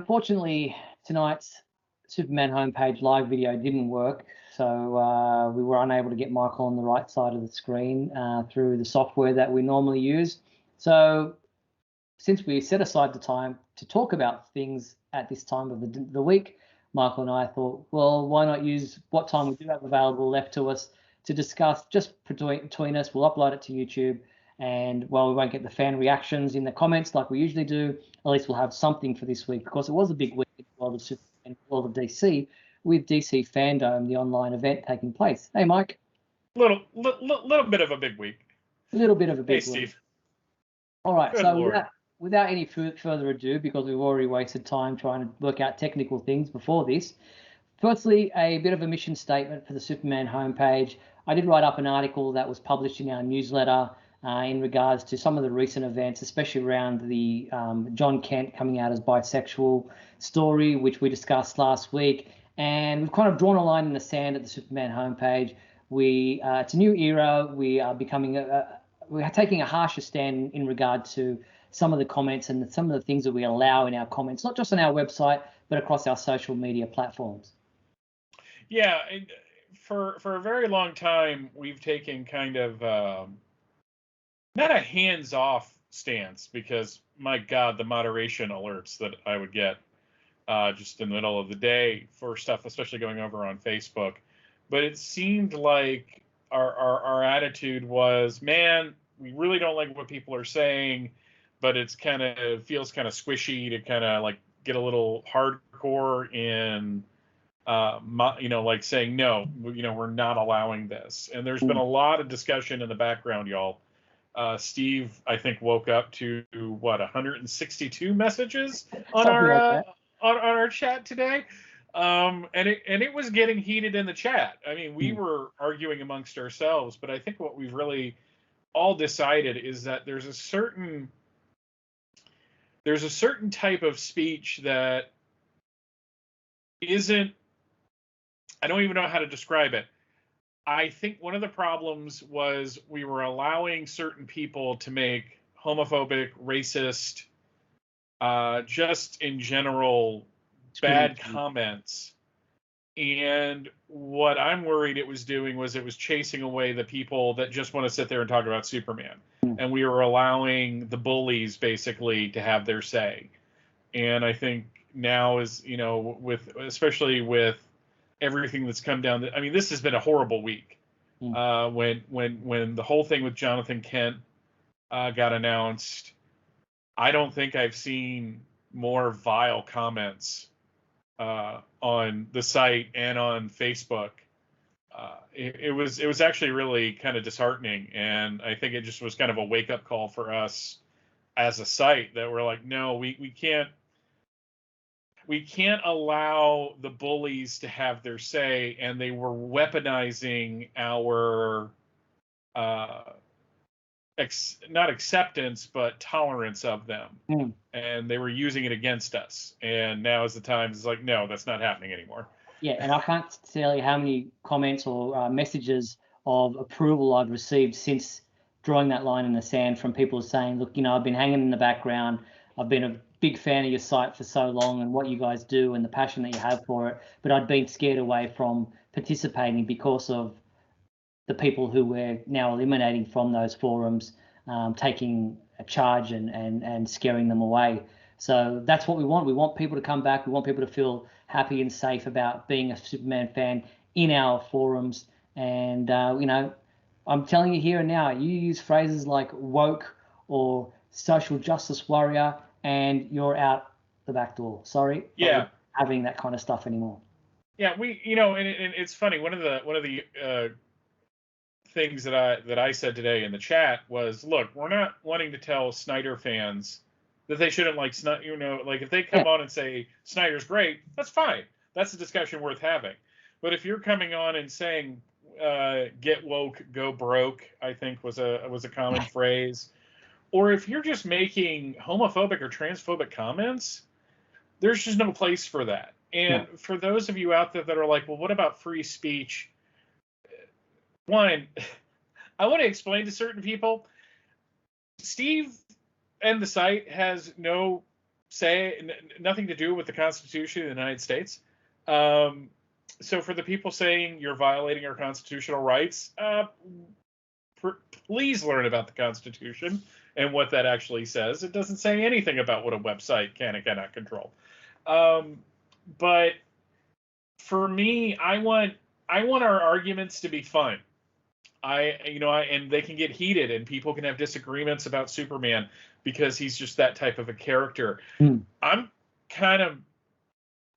unfortunately, tonight's Superman homepage live video didn't work, so we were unable to get Michael on the right side of the screen through the software that we normally use. So since we set aside the time to talk about things at this time of the week, Michael and I thought, well, why not use what time we do have available left to us to discuss just between us. We'll upload it to YouTube, and while we won't get the fan reactions in the comments like we usually do, at least we'll have something for this week, because it was a big week in the world of Superman, in the world of DC, with DC FanDome, the online event taking place. Hey, Mike. Little bit of a big week. A little bit of a big week. Hey, Steve. All right, Good so Lord. without any further ado, because we've already wasted time trying to work out technical things before this, firstly, a bit of a mission statement for the Superman homepage. I did write up an article that was published in our newsletter in regards to some of the recent events, especially around the John Kent coming out as bisexual story, which we discussed last week. And we've kind of drawn a line in the sand at the Superman homepage. It's a new era. We are we're taking a harsher stand in regard to some of the comments and some of the things that we allow in our comments, not just on our website, but across our social media platforms. Yeah, for a very long time, we've taken kind of not a hands-off stance, because, my God, the moderation alerts that I would get just in the middle of the day for stuff, especially going over on Facebook. But it seemed like our attitude was, man, we really don't like what people are saying, but it feels kind of squishy to kind of like get a little hardcore in, like saying, no, we're not allowing this. And there's been a lot of discussion in the background, y'all. Steve, I think, woke up to 162 messages on our chat today. And it was getting heated in the chat. I mean, we were arguing amongst ourselves, but I think what we've really all decided is that there's a certain type of speech that isn't, I don't even know how to describe it. I think one of the problems was we were allowing certain people to make homophobic, racist, just in general, bad comments. And what I'm worried it was doing was it was chasing away the people that just want to sit there and talk about Superman. And we were allowing the bullies basically to have their say. And I think now is, especially with everything that's come down, I mean, this has been a horrible week. When the whole thing with Jonathan Kent got announced, I don't think I've seen more vile comments on the site and on Facebook. It was actually really kind of disheartening, and I think it just was kind of a wake-up call for us as a site that we're like, no, we can't allow the bullies to have their say. And they were weaponizing our not acceptance but tolerance of them, and they were using it against us. And now is the time. It's like, no, that's not happening anymore. Yeah, and I can't tell you how many comments or messages of approval I've received since drawing that line in the sand, from people saying, look, I've been hanging in the background. I've been a big fan of your site for so long and what you guys do and the passion that you have for it, but I'd been scared away from participating because of the people who we're now eliminating from those forums, taking a charge and scaring them away. So that's what we want. We want people to come back. We want people to feel happy and safe about being a Superman fan in our forums. And, I'm telling you here and now, you use phrases like woke or social justice warrior, and you're out the back door. Sorry. Yeah. Not having that kind of stuff anymore. Yeah, and it's funny. One of the things that I said today in the chat was, look, we're not wanting to tell Snyder fans that they shouldn't like Snyder. Like if they come on and say Snyder's great, that's fine. That's a discussion worth having. But if you're coming on and saying get woke, go broke, I think was a common phrase. Or if you're just making homophobic or transphobic comments, there's just no place for that. And for those of you out there that are like, well, what about free speech? One, I want to explain to certain people, Steve and the site has no nothing to do with the Constitution of the United States. So for the people saying you're violating our constitutional rights, please learn about the Constitution and what that actually says. It doesn't say anything about what a website can and cannot control. But for me, I want our arguments to be fun. And they can get heated, and people can have disagreements about Superman because he's just that type of a character. I'm kind of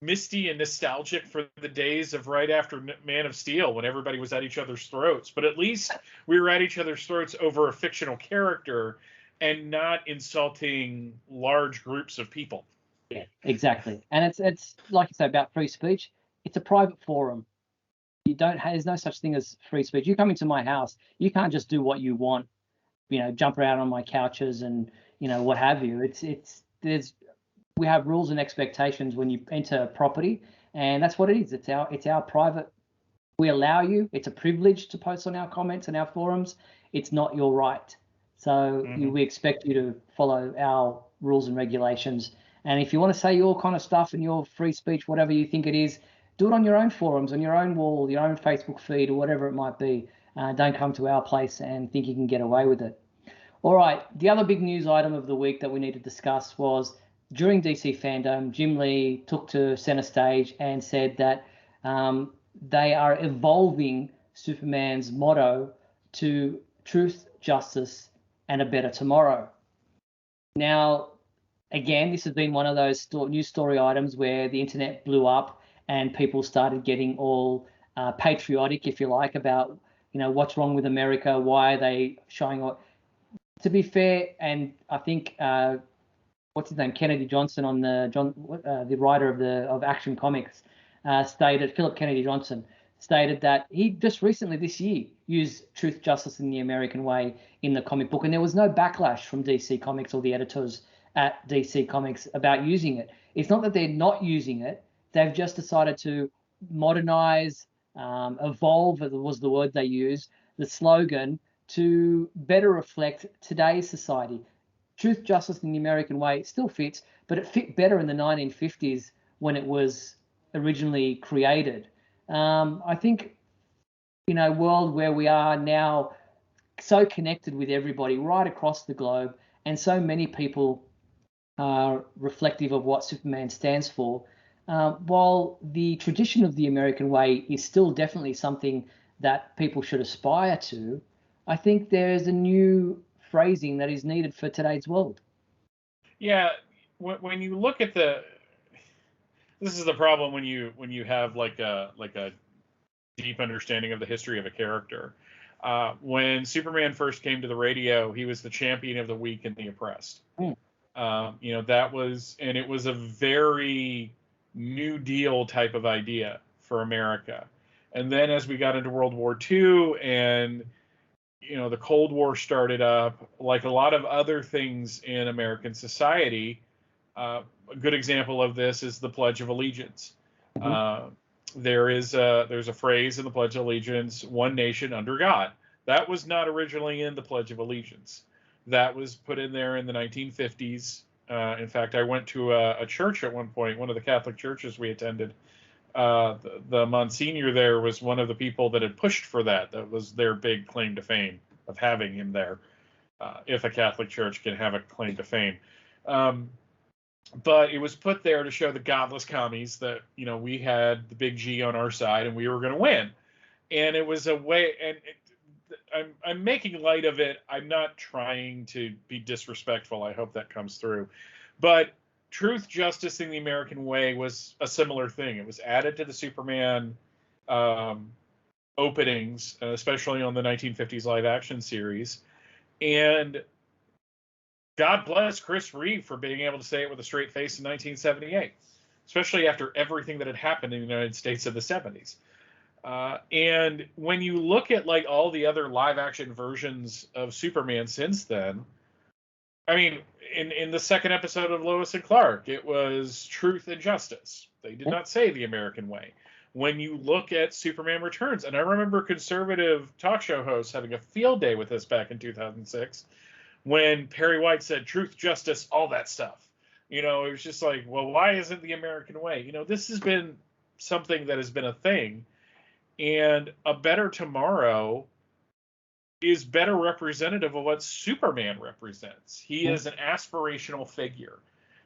misty and nostalgic for the days of right after Man of Steel, when everybody was at each other's throats. But at least we were at each other's throats over a fictional character and not insulting large groups of people. Yeah, exactly. And it's like you say about free speech. It's a private forum. There's no such thing as free speech. You come into my house, you can't just do what you want, jump around on my couches and, what have you. We have rules and expectations when you enter property, and that's what it is. It's our private. We allow you. It's a privilege to post on our comments and our forums. It's not your right. So we expect you to follow our rules and regulations. And if you want to say your kind of stuff and your free speech, whatever you think it is, do it on your own forums, on your own wall, your own Facebook feed, or whatever it might be. Don't come to our place and think you can get away with it. All right. The other big news item of the week that we need to discuss was during DC FanDome, Jim Lee took to center stage and said that they are evolving Superman's motto to truth, justice, and a better tomorrow. Now, again, this has been one of those news story items where the internet blew up and people started getting all patriotic, if you like, about, what's wrong with America, why are they showing what. To be fair, and I think what's his name, Kennedy Johnson, on the writer of Action Comics, Philip Kennedy Johnson stated that he just recently this year used truth, justice, and the American way in the comic book, and there was no backlash from DC Comics or the editors at DC Comics about using it. It's not that they're not using it. They've just decided to modernize, evolve, was the word they used, the slogan to better reflect today's society. Truth, justice, and the American way still fits, but it fit better in the 1950s when it was originally created. I think, a world where we are now so connected with everybody right across the globe, and so many people are reflective of what Superman stands for, while the tradition of the American way is still definitely something that people should aspire to, I think there's a new phrasing that is needed for today's world. Yeah, when you look at this is the problem when you have like a deep understanding of the history of a character. When Superman first came to the radio, he was the champion of the weak and the oppressed. That was, and it was a very New Deal type of idea for America. And then as we got into World War II and the Cold War started up, like a lot of other things in American society, a good example of this is the Pledge of Allegiance. There's a phrase in the Pledge of Allegiance, one nation under God. That was not originally in the Pledge of Allegiance. That was put in there in the 1950s. In fact, I went to a church at one point, one of the Catholic churches we attended. The Monsignor there was one of the people that had pushed for that. That was their big claim to fame of having him there, if a Catholic church can have a claim to fame. But it was put there to show the godless commies that, we had the big G on our side and we were going to win. And it was a way, and I'm making light of it. I'm not trying to be disrespectful. I hope that comes through. But truth, justice, and the American way was a similar thing. It was added to the Superman openings, especially on the 1950s live action series. And God bless Chris Reeve for being able to say it with a straight face in 1978, especially after everything that had happened in the United States in the 70s. And when you look at like all the other live action versions of Superman since then, I mean, in the second episode of Lois and Clark, it was truth and justice. They did not say the American way. When you look at Superman Returns, and I remember conservative talk show hosts having a field day with this back in 2006, when Perry White said truth, justice, all that stuff. You know, it was just like, well, why isn't the American way? You know, this has been something that has been a thing, and a better tomorrow is better representative of what Superman represents. He is an aspirational figure.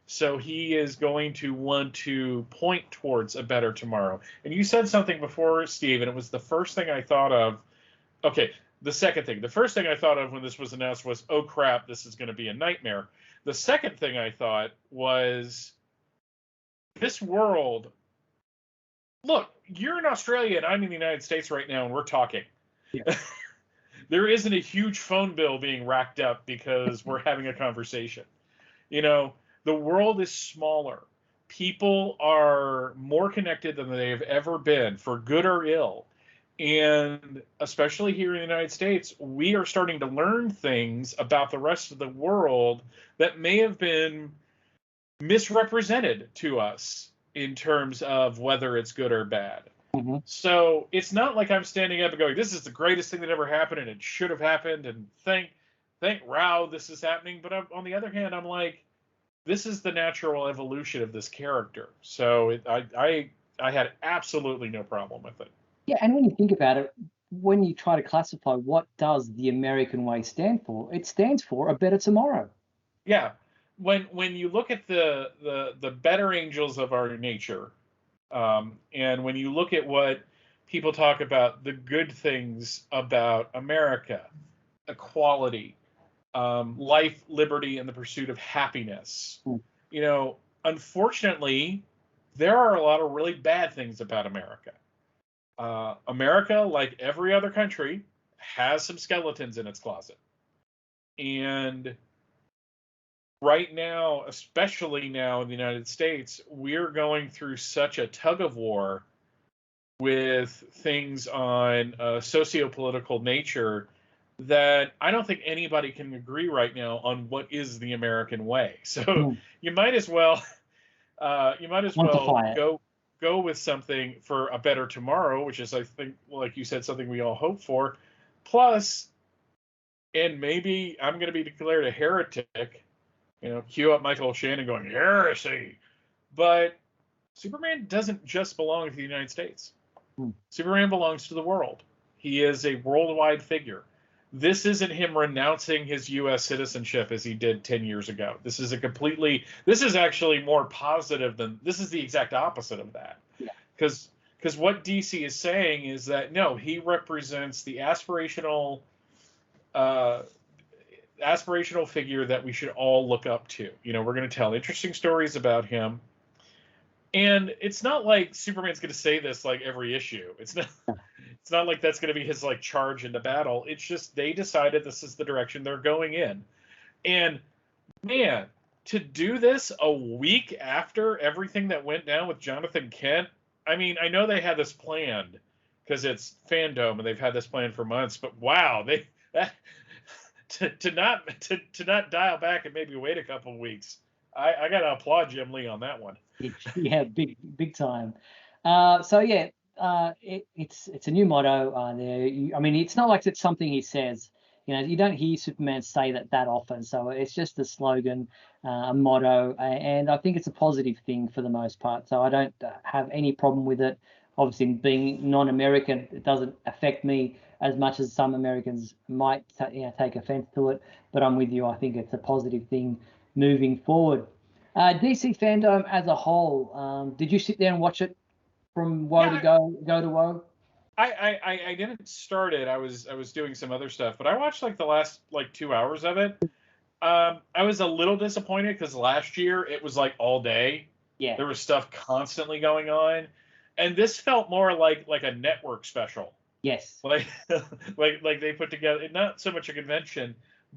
So he is going to want to point towards a better tomorrow. And you said something before, Steve, and it was the first thing I thought of. Okay, the second thing. The first thing I thought of when this was announced was, oh crap, this is going to be a nightmare. The second thing I thought was, this world, look, you're in Australia and I'm in the United States right now and we're talking. Yeah. There isn't a huge phone bill being racked up because we're having a conversation. You know, the world is smaller. People are more connected than they have ever been, for good or ill. And especially here in the United States, we are starting to learn things about the rest of the world that may have been misrepresented to us in terms of whether it's good or bad. Mm-hmm. So it's not like I'm standing up and going, this is the greatest thing that ever happened and it should have happened, and thank Rao this is happening. But on the other hand, I'm like, this is the natural evolution of this character. So I had absolutely no problem with it. Yeah, and when you think about it, when you try to classify what does the American way stand for, it stands for a better tomorrow. Yeah, when you look at the better angels of our nature, and when you look at what people talk about, the good things about America, equality, life, liberty, and the pursuit of happiness. You know, unfortunately, there are a lot of really bad things about America. America, like every other country, has some skeletons in its closet. And right now, especially now in the United States, we're going through such a tug of war with things on a socio-political nature that I don't think anybody can agree right now on what is the American way. So you might as well Quantify it. go with something for a better tomorrow, which is, I think, like you said, something we all hope for. Plus, and maybe I'm going to be declared a heretic. You know, cue up Michael Shannon going, heresy. But Superman doesn't just belong to the United States. Superman belongs to the world. He is a worldwide figure. This isn't him renouncing his U.S. citizenship as he did 10 years ago. This is actually more positive than, this is the exact opposite of that. Because what DC is saying is that, no, he represents the aspirational figure that we should all look up to. You know, we're going to tell interesting stories about him. And it's not like Superman's going to say this like every issue. It's not like that's going to be his like charge into battle. It's just they decided this is the direction they're going in. And man, to do this a week after everything that went down with Jonathan Kent, I mean, I know they had this planned because it's FanDome and they've had this planned for months, but wow, to not dial back and maybe wait a couple of weeks. I got to applaud Jim Lee on that one. Yeah, big time. So yeah, it's a new motto there. I mean, it's not like it's something he says. You know, you don't hear Superman say that often. So it's just a slogan, a motto, and I think it's a positive thing for the most part. So I don't have any problem with it. Obviously, being non-American, it doesn't affect me as much as some Americans might take offense to it. But I'm with you. I think it's a positive thing moving forward. DC FanDome as a whole, did you sit there and watch it from woe to go to woe? I didn't start it. I was doing some other stuff, but I watched like the last like 2 hours of it. I was a little disappointed because last year it was like all day. Yeah. There was stuff constantly going on, and this felt more like a network special. Yes. Like like they put together, not so much a convention,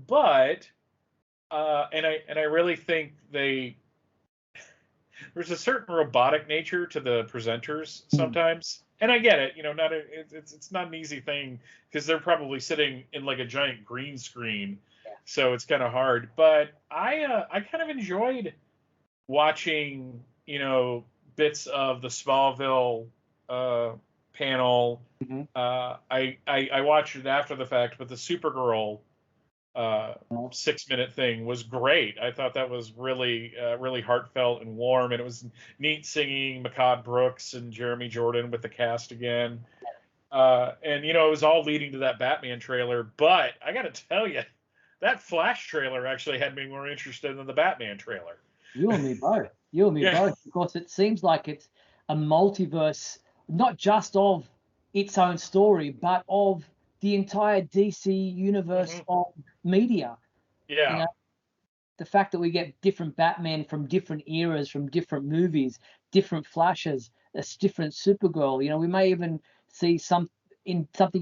but and I really think there's a certain robotic nature to the presenters sometimes. And I get it, you know, it's not an easy thing because they're probably sitting in like a giant green screen, so it's kind of hard. But I kind of enjoyed watching, you know, bits of the Smallville panel. I watched it after the fact, but the Supergirl Well, 6-minute thing was great. I thought that was really really heartfelt and warm, and it was neat singing Mehcad Brooks and Jeremy Jordan with the cast again. And it was all leading to that Batman trailer. But I got to tell you, that Flash trailer actually had me more interested than the Batman trailer. you and me both. You and me Yeah. both, because it seems like it's a multiverse, not just of its own story, but of the entire DC universe Mhm. of media. You Yeah. know, the fact that we get different Batman from different eras, from different movies, different Flashes, a different Supergirl. We may even see something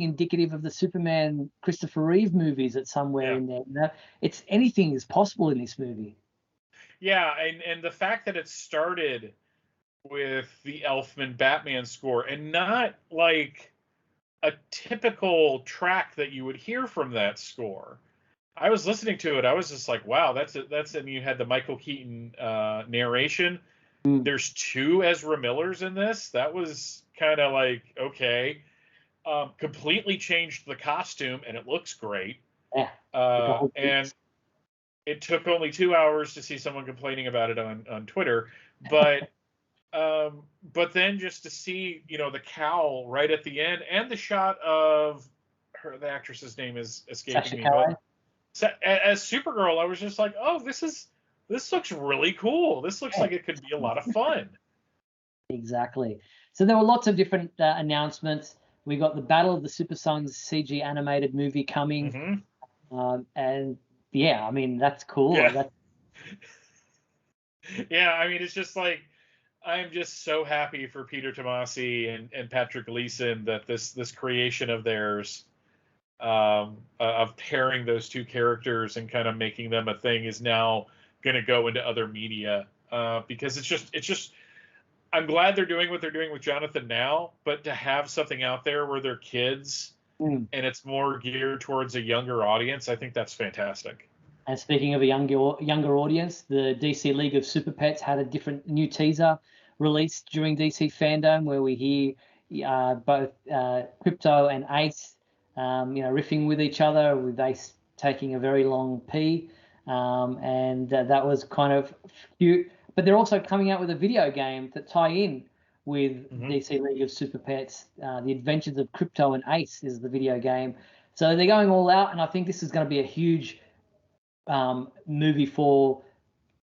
indicative of the Superman Christopher Reeve movies at somewhere Yeah. in there. It's anything is possible in this movie. Yeah. And the fact that it started with the Elfman Batman score and not like a typical track that you would hear from that score. I was listening to it. I was just like, wow, and you had the Michael Keaton narration. Mm. There's two Ezra Millers in this. That was kind of like, okay. Completely changed the costume, and it looks great. Yeah, like a whole And it took only 2 hours to see someone complaining about it on Twitter, but but then just to see the cowl right at the end, and the shot of the actress's name is escaping Sasha me, but Calle. as Supergirl, I was just like, oh, this looks really cool. This looks Yeah, like it could be a lot of fun. exactly. So there were lots of different announcements. We got the Battle of the Super Sons CG animated movie coming, Hmm. and yeah, I mean that's cool. Yeah. That's Yeah, I mean, it's just like, I'm just so happy for Peter Tomasi and Patrick Gleason that this creation of theirs, of pairing those two characters and kind of making them a thing, is now going to go into other media, because it's just I'm glad they're doing what they're doing with Jonathan now, but to have something out there where they're kids mm. and it's more geared towards a younger audience, I think that's fantastic. And speaking of a younger audience, the DC League of Super Pets had a different new teaser released during DC FanDome, where we hear both Crypto and Ace, riffing with each other, with Ace taking a very long pee, and that was kind of cute. But they're also coming out with a video game that tie in with Hmm. DC League of Super Pets. The Adventures of Crypto and Ace is the video game. So they're going all out, and I think this is going to be a huge movie for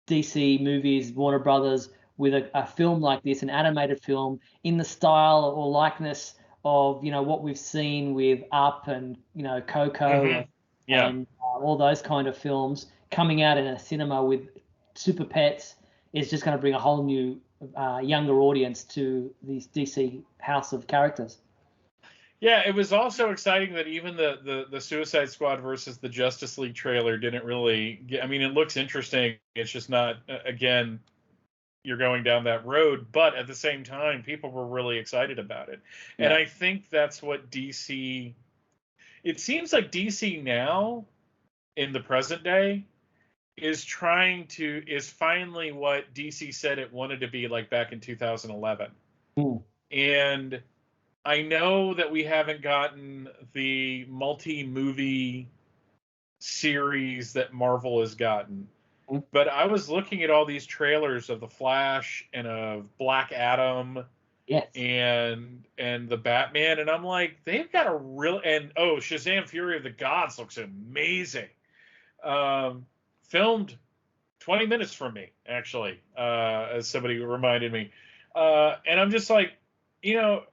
DC movies, Warner Brothers, with a film like this, an animated film in the style or likeness of what we've seen with Up and Coco Hmm. and, Yeah. all those kind of films coming out in a cinema with Super Pets is just going to bring a whole new younger audience to these DC house of characters. Yeah, it was also exciting that even the Suicide Squad versus the Justice League trailer didn't really get, I mean, it looks interesting. It's just not, again, you're going down that road, but at the same time, people were really excited about it. And Yeah. I think that's what DC, it seems like DC now in the present day is finally what DC said it wanted to be like back in 2011. Mm. And I know that we haven't gotten the multi-movie series that Marvel has gotten, Mm. but I was looking at all these trailers of the Flash and of Black Adam Yes. and the Batman, and I'm like, they've got a real, and Shazam! Fury of the Gods looks amazing. Filmed 20 minutes from me, actually, as somebody reminded me, and I'm just like, you know.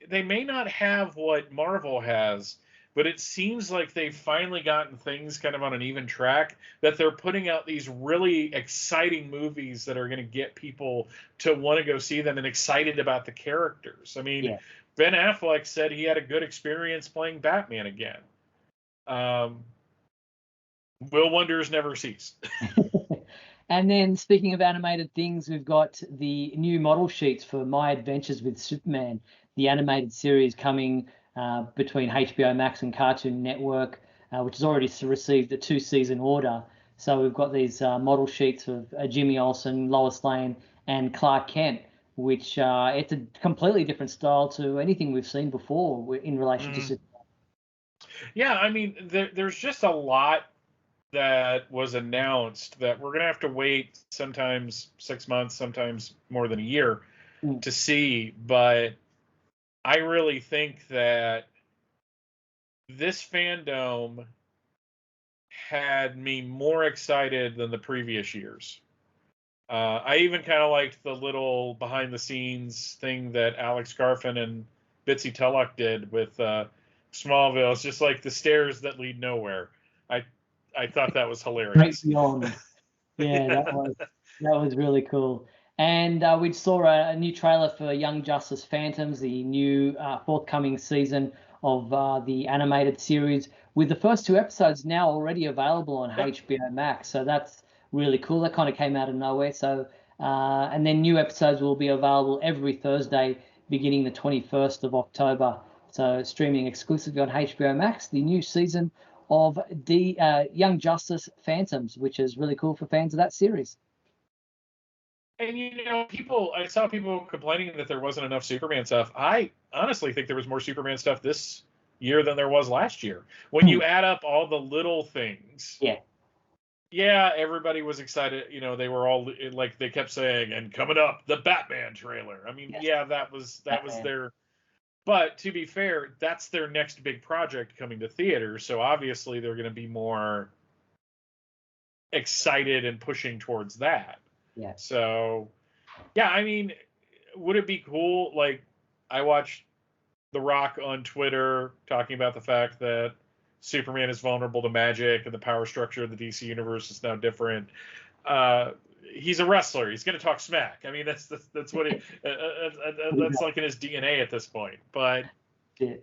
They may not have what Marvel has, but it seems like they've finally gotten things kind of on an even track, that they're putting out these really exciting movies that are going to get people to want to go see them and excited about the characters. I mean, Yeah. Ben Affleck said he had a good experience playing Batman again. Will wonders never cease. And then speaking of animated things, we've got the new model sheets for My Adventures with Superman, the animated series coming between HBO Max and Cartoon Network, which has already received a 2-season order. So we've got these model sheets of Jimmy Olsen, Lois Lane, and Clark Kent, which it's a completely different style to anything we've seen before in relation to Mm. Superman. Yeah, I mean, there's just a lot that was announced that we're going to have to wait sometimes 6 months, sometimes more than a year to see. But I really think that this FanDome had me more excited than the previous years. I even kind of liked the little behind the scenes thing that Alex Garfin and Bitsy Tulloch did with Smallville. It's just like the stairs that lead nowhere. I thought that was hilarious. Great beyond. Yeah, that was really cool. And we saw a new trailer for Young Justice Phantoms, the new forthcoming season of the animated series, with the first 2 episodes now already available on HBO Max. So that's really cool. That kind of came out of nowhere. So and then new episodes will be available every Thursday beginning the 21st of October. So streaming exclusively on HBO Max, the new season of the Young Justice Phantoms, which is really cool for fans of that series. And I saw people complaining that there wasn't enough Superman stuff. I honestly think there was more Superman stuff this year than there was last year. When you add up all the little things, yeah, everybody was excited. They were all like, they kept saying, and coming up, the Batman trailer. I mean, yeah, that was their. But to be fair, that's their next big project coming to theaters. So obviously they're going to be more excited and pushing towards that. Yeah. So, yeah, I mean, would it be cool? Like, I watched The Rock on Twitter talking about the fact that Superman is vulnerable to magic and the power structure of the DC universe is now different. He's a wrestler. He's going to talk smack. I mean, that's what he. That's like in his DNA at this point. But that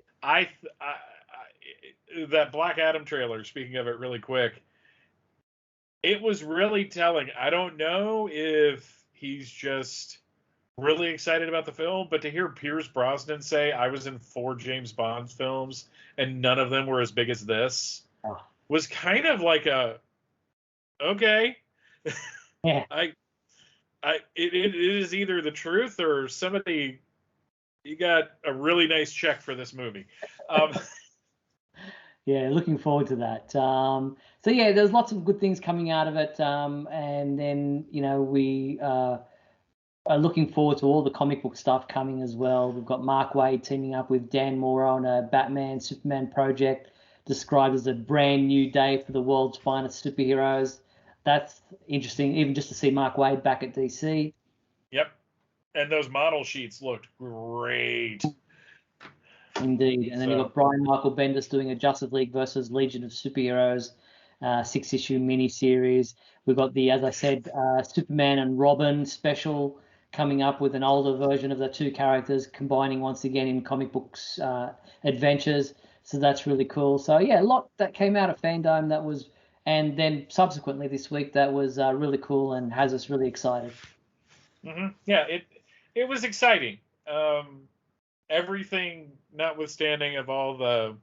Black Adam trailer. Speaking of it, really quick, it was really telling. I don't know if he's just really excited about the film, but to hear Pierce Brosnan say, "I was in 4 James Bond films and none of them were as big as this," was kind of like a okay. Yeah. It is either the truth or somebody, you got a really nice check for this movie. Yeah, looking forward to that. So yeah, there's lots of good things coming out of it, and then we are looking forward to all the comic book stuff coming as well. We've got Mark Waid teaming up with Dan Mora on a Batman Superman project described as a brand new day for the world's finest superheroes. That's interesting, even just to see Mark Waid back at DC. Yep. And those model sheets looked great. Indeed. And then you've got Brian Michael Bendis doing a Justice League versus Legion of Superheroes 6-issue miniseries. We've got the, as I said, Superman and Robin special coming up with an older version of the 2 characters combining once again in comic books adventures. So that's really cool. So yeah, a lot that came out of FanDome that was, and then subsequently this week that was really cool and has us really excited. Mm-hmm. Yeah, it was exciting. Everything notwithstanding of all the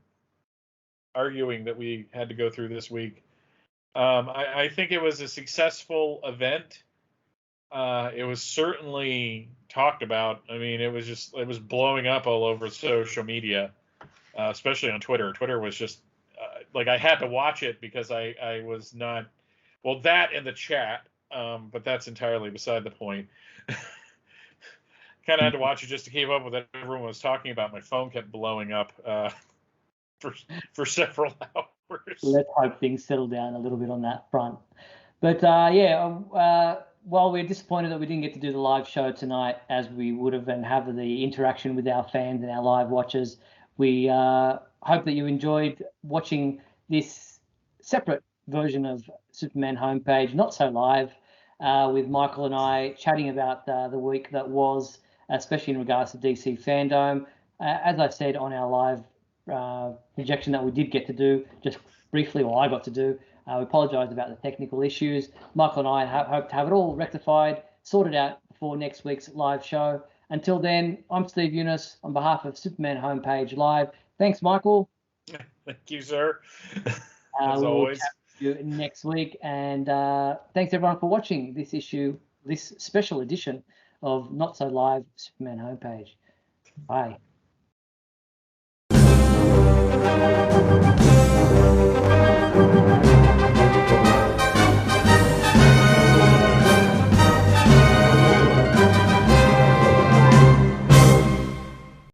arguing that we had to go through this week, I think it was a successful event. It was certainly talked about. I mean, it was blowing up all over social media, especially on Twitter. Twitter was just like, I had to watch it because I was not, well, that and the chat, but that's entirely beside the point. Kind of had to watch it just to keep up with what everyone was talking about. My phone kept blowing up for several hours. Let's hope things settle down a little bit on that front. But while we're disappointed that we didn't get to do the live show tonight as we would have and have the interaction with our fans and our live watchers, we hope that you enjoyed watching this separate version of Superman Homepage, not so live, with Michael and I chatting about the week that was, especially in regards to DC FanDome. As I said on our live projection that we did get to do, just briefly, or I got to do, we apologise about the technical issues. Michael and I hope to have it all rectified, sorted out before next week's live show. Until then, I'm Steve Eunice on behalf of Superman Homepage Live. Thanks, Michael. Thank you, sir. As always. We'll chat with you next week. And thanks, everyone, for watching this special edition of Not So Live Superman Homepage. Bye.